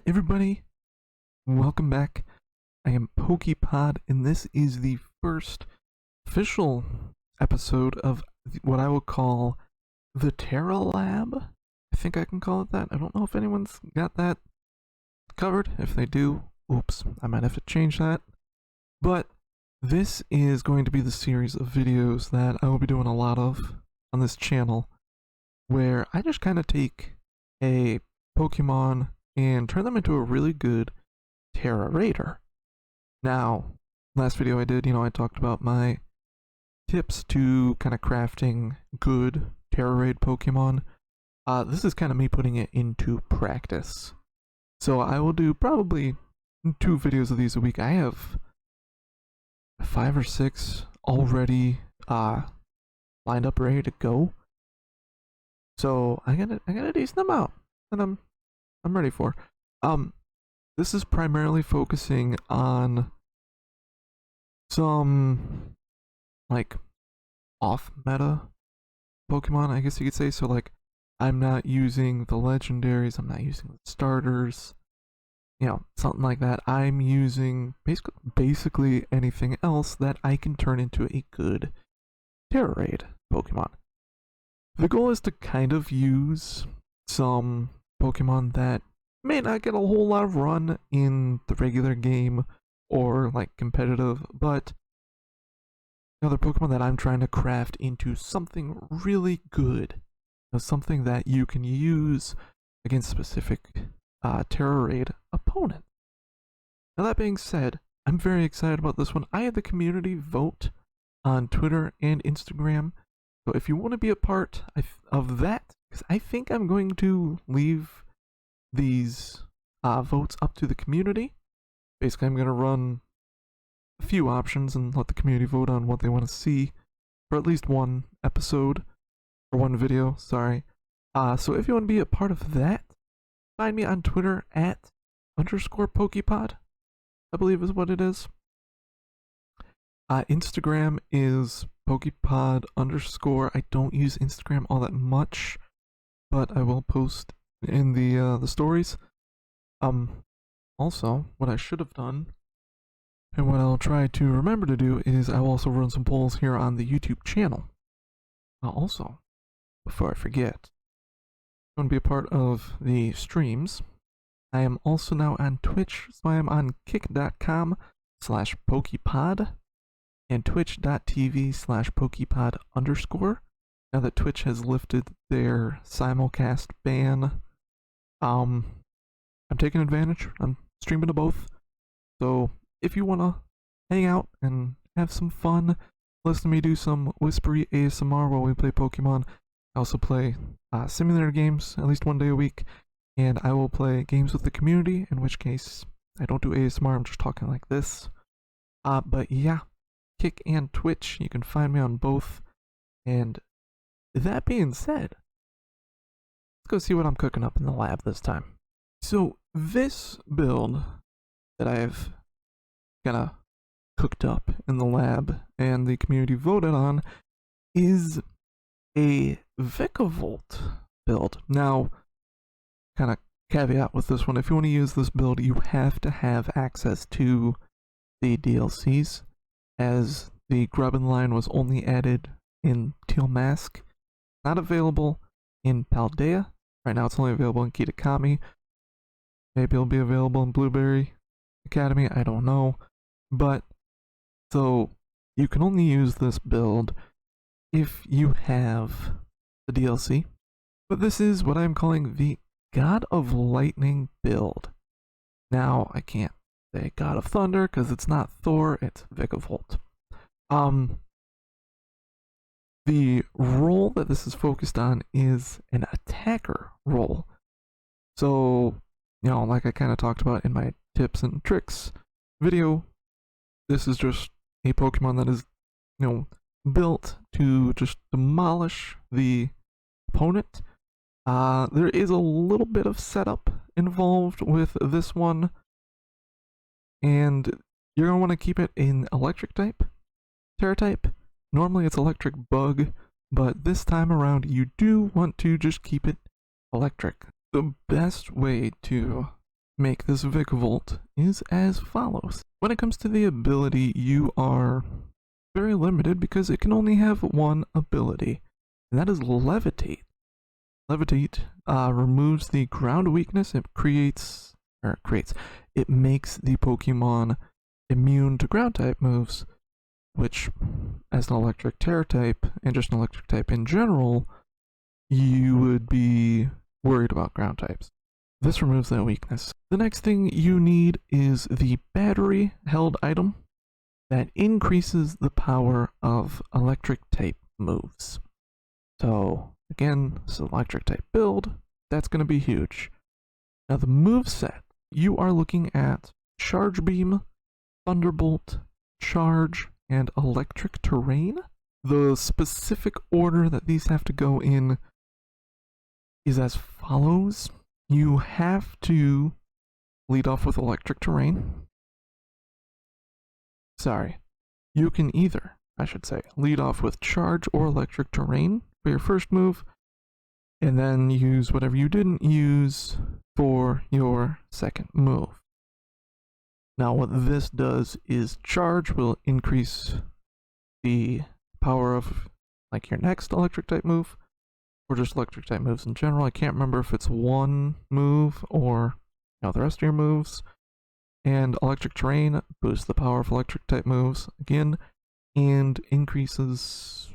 Everybody, welcome back. I am Pokepod, and this is the first official episode of what I will call the Tera Lab. I think I can call it that. I don't know if anyone's got that covered. If they do, oops, I might have to change that. But this is going to be the series of videos that I will be doing a lot of on this channel, where I just kind of take a Pokemon and turn them into a really good Tera Raider. Now, last video I did, I talked about my tips to kind of crafting good Tera Raid Pokemon. This is kind of me putting it into practice. So I will do probably 2 videos of these a week. I have 5 or 6 already lined up, ready to go. So I got a decent amount, and I'm ready for. This is primarily focusing on some like off meta Pokemon, I guess you could say. So like, I'm not using the legendaries, I'm not using the starters, something like that. I'm using basically anything else that I can turn into a good Tera Raid Pokemon. The goal is to kind of use some Pokemon that may not get a whole lot of run in the regular game or like competitive, but other Pokemon that I'm trying to craft into something really good, something that you can use against specific Tera Raid opponents. Now that being said, I'm very excited about this one. I had the community vote on Twitter and Instagram, so if you want to be a part of that, because I think I'm going to leave these votes up to the community. Basically, I'm going to run a few options and let the community vote on what they want to see for at least one episode, or one video, sorry. So if you want to be a part of that, find me on Twitter at _Pokepod, I believe is what it is. Instagram is Pokepod _. I don't use Instagram all that much, but I will post in the stories. Also, what I should have done, and what I'll try to remember to do, is I will also run some polls here on the YouTube channel. Also, before I forget, I want to be a part of the streams. I am also now on Twitch, so I am on kick.com/Pokepod and twitch.tv/Pokepod _. Now that Twitch has lifted their simulcast ban, I'm taking advantage. I'm streaming to both. So if you want to hang out and have some fun, listen to me do some whispery ASMR while we play Pokemon. I also play simulator games at least one day a week, and I will play games with the community, in which case I don't do ASMR, I'm just talking like this. But yeah, Kick and Twitch, you can find me on both. And that being said, let's go see what I'm cooking up in the lab this time. So this build that I've kind of cooked up in the lab and the community voted on is a Vikavolt build. Now, kind of caveat with this one, if you want to use this build, you have to have access to the DLCs, as the Grubbin line was only added in Teal Mask, not available in Paldea. Right now it's only available in Kitakami. Maybe it'll be available in Blueberry Academy, I don't know. But, so, you can only use this build if you have the DLC. But this is what I'm calling the God of Lightning build. Now, I can't say God of Thunder, because it's not Thor, it's Vikavolt. The role that this is focused on is an attacker role. So, like I kind of talked about in my tips and tricks video, this is just a Pokemon that is, built to just demolish the opponent. There is a little bit of setup involved with this one, and you're going to want to keep it in electric type, Tera type. Normally it's electric bug, but this time around you do want to just keep it electric. The best way to make this Vikavolt is as follows. When it comes to the ability, you are very limited because it can only have one ability, and that is Levitate. Levitate removes the ground weakness. It it makes the Pokemon immune to ground type moves, which, as an electric Tera type, and just an electric type in general, you would be worried about ground types. This removes that weakness. The next thing you need is the battery held item that increases the power of electric type moves. So again, this is electric type build, that's going to be huge. Now the moveset, you are looking at Charge Beam, Thunderbolt, Charge, and Electric Terrain. The specific order that these have to go in is as follows. You have to lead off with Electric Terrain. Sorry. You can either, I should say, lead off with Charge or Electric Terrain for your first move, and then use whatever you didn't use for your second move. Now what this does is Charge will increase the power of like your next electric type move, or just electric type moves in general. I can't remember if it's one move or the rest of your moves. And Electric Terrain boosts the power of electric type moves again, and increases,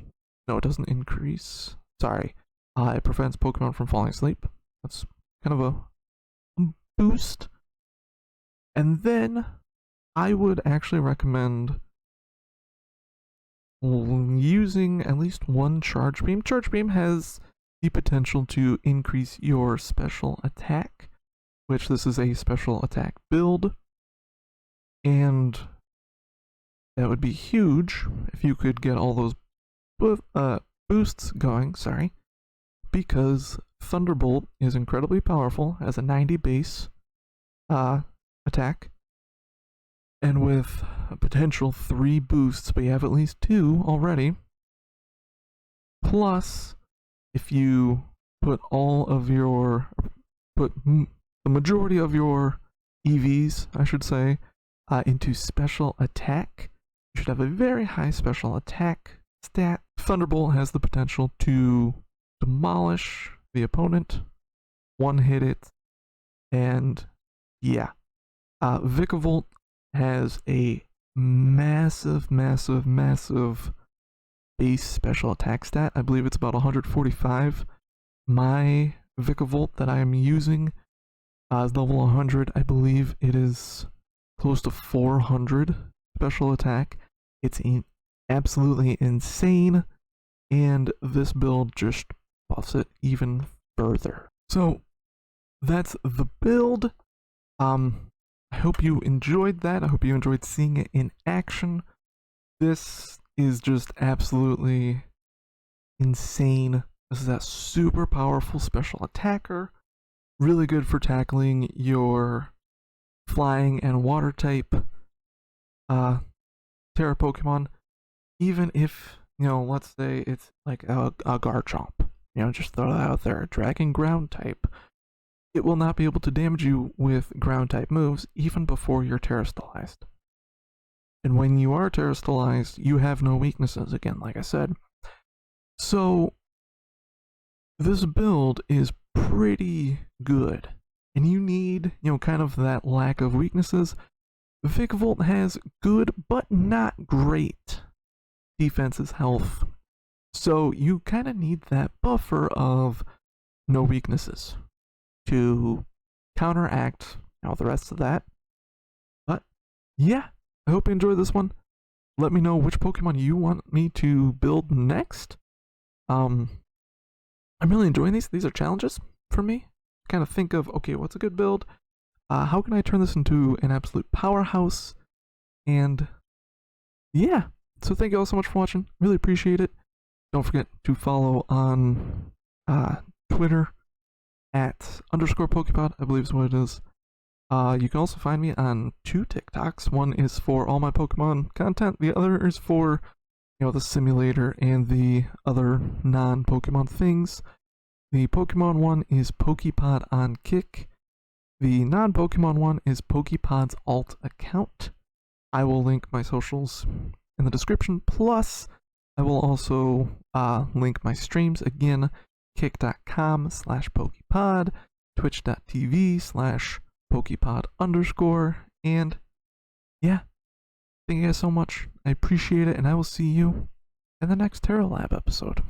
no, it doesn't increase, sorry, it prevents Pokemon from falling asleep. That's kind of a boost. And then I would actually recommend using at least one Charge Beam. Charge Beam has the potential to increase your special attack, which this is a special attack build, and that would be huge if you could get all those boosts going, because Thunderbolt is incredibly powerful as a 90 base attack, and with a potential 3 boosts, but you have at least 2 already, plus if you put the majority of your EVs, I should say, into special attack, you should have a very high special attack stat. Thunderbolt has the potential to demolish the opponent, one-hit it, and yeah. Vikavolt has a massive base special attack stat. I believe it's about 145. My Vikavolt that I am using is level 100. I believe it is close to 400 special attack. It's absolutely insane, and this build just buffs it even further. So that's the build. I hope you enjoyed that. I hope you enjoyed seeing it in action. This is just absolutely insane. This is a super powerful special attacker. Really good for tackling your flying and water type Tera Pokemon. Even if, let's say it's like a Garchomp. Just throw that out there. A Dragon Ground type. It will not be able to damage you with ground type moves even before you're terastallized. And when you are terastallized, you have no weaknesses again, like I said. So this build is pretty good. And you need, kind of that lack of weaknesses. Vikavolt has good but not great defenses, health. So you kind of need that buffer of no weaknesses to counteract the rest of that. But yeah, I hope you enjoyed this one. Let me know which Pokemon you want me to build next. I'm really enjoying these. These are challenges for me. Kind of think of, okay, what's a good build? How can I turn this into an absolute powerhouse? And yeah, so thank you all so much for watching. Really appreciate it. Don't forget to follow on Twitter at _Pokepod, I believe is what it is. You can also find me on 2 TikToks. One is for all my Pokemon content. The other is for, the simulator and the other non-Pokemon things. The Pokemon one is Pokepod on Kick, The non-Pokemon one is Pokepod's alt account. I will link my socials in the description. Plus, I will also link my streams again, kick.com/Pokepod, twitch.tv/Pokepod_, and yeah, thank you guys so much. I appreciate it, and I will see you in the next Tera Lab episode.